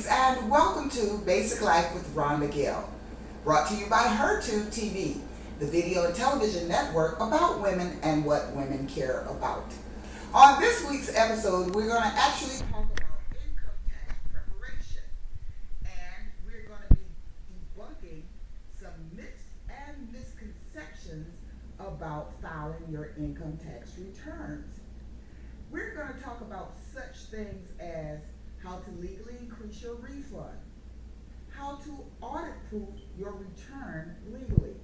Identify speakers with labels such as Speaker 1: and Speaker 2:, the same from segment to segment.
Speaker 1: Greetings and welcome to Basic Life with Rhonda Gill, brought to you by HerTube TV, the video and television network about women and what women care about. On this week's episode, we're going to actually talk about income tax preparation, and we're going to be debunking some myths and misconceptions about filing your income tax returns. We're going to talk about such things as how to legally increase your refund, how to audit-proof your return legally,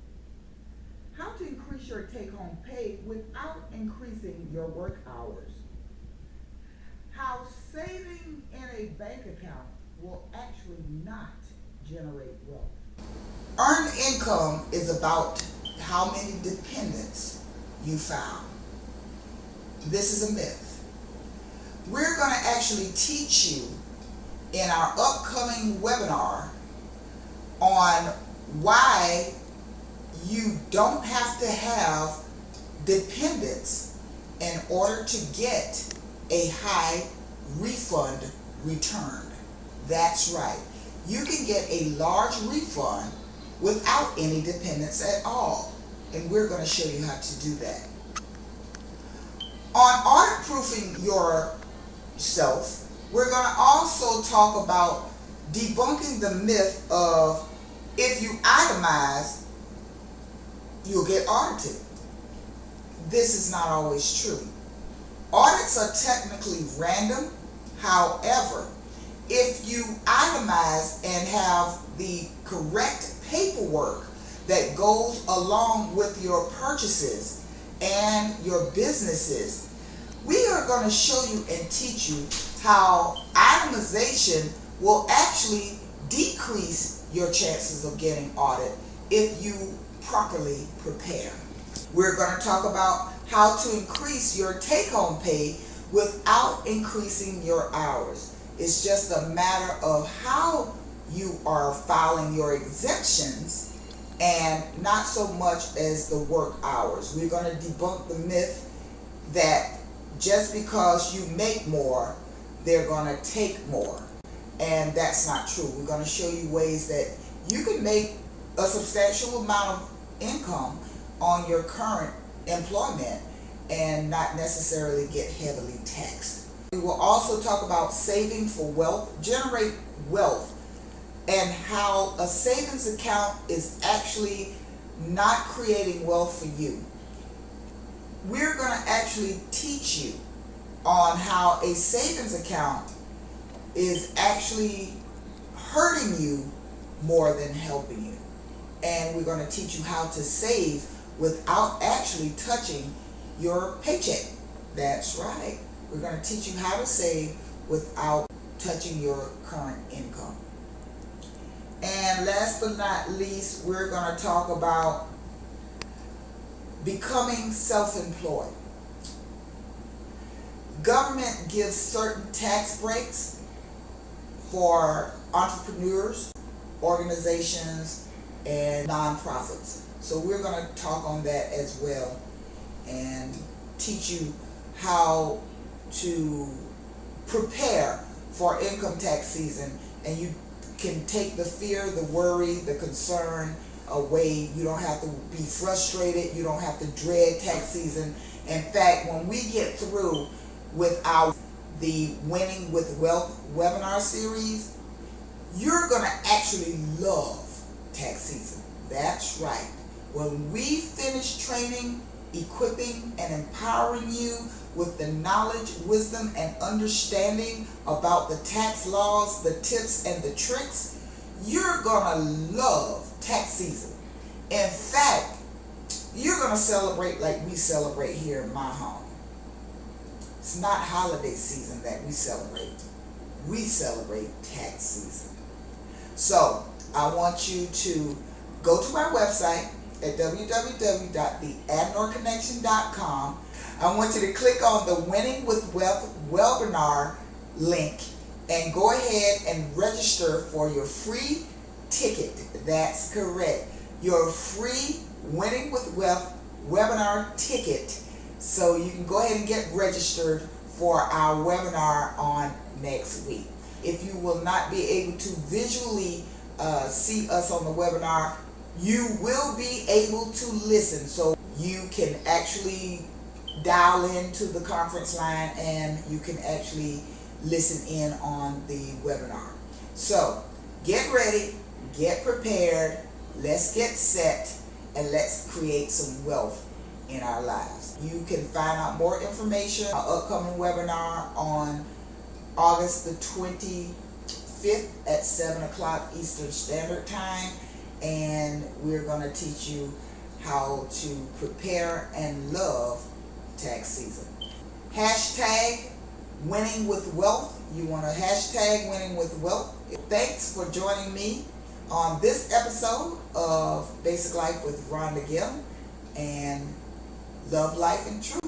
Speaker 1: how to increase your take-home pay without increasing your work hours, how saving in a bank account will actually not generate wealth. Earned income is about how many dependents you file. This is a myth. We're going to actually teach you in our upcoming webinar on why you don't have to have dependents in order to get a high refund returned. That's right. You can get a large refund without any dependents at all. And we're going to show you how to do that. On audit proofing yourself, we're going to also talk about debunking the myth of if you itemize, you'll get audited. This is not always true. Audits are technically random. However, if you itemize and have the correct paperwork that goes along with your purchases and your businesses, we are going to show you and teach you how itemization will actually decrease your chances of getting audited if you properly prepare. We're going to talk about how to increase your take-home pay without increasing your hours. It's just a matter of how you are filing your exemptions and not so much as the work hours. We're going to debunk the myth that just because you make more, they're going to take more. And that's not true. We're going to show you ways that you can make a substantial amount of income on your current employment and not necessarily get heavily taxed. We will also talk about saving for wealth, generate wealth, and how a savings account is actually not creating wealth for you. We're going to actually teach you on how a savings account is actually hurting you more than helping you. And we're going to teach you how to save without actually touching your paycheck. That's right. We're going to teach you how to save without touching your current income. And last but not least, we're going to talk about becoming self-employed. Government gives certain tax breaks for entrepreneurs, organizations, and nonprofits. So we're going to talk on that as well and teach you how to prepare for income tax season, and you can take the fear, the worry, the concern away. You don't have to be frustrated. You don't have to dread tax season. In fact, when we get through with the Winning with Wealth webinar series, you're going to actually love tax season. That's right. When we finish training, equipping, and empowering you with the knowledge, wisdom, and understanding about the tax laws, the tips, and the tricks, you're going to love tax season. In fact, you're going to celebrate like we celebrate here in my home. It's not holiday season that we celebrate. We celebrate tax season. So I want you to go to our website at www.theadnorconnection.com. I want you to click on the Winning with Wealth webinar link and go ahead and register for your free ticket. That's correct. Your free Winning with Wealth webinar ticket. So you can go ahead and get registered for our webinar on next week. If you will not be able to visually see us on the webinar, you will be able to listen. So you can actually dial into the conference line and you can actually listen in on the webinar. So get ready, get prepared, let's get set, and let's create some wealth in our lives. You can find out more information, our upcoming webinar on August the 25th at 7 o'clock Eastern Standard Time, and we're going to teach you how to prepare and love tax season. Hashtag winning with wealth. You want to hashtag winning with wealth. Thanks for joining me on this episode of Basic Life with Rhonda Gill, and love, life, and truth.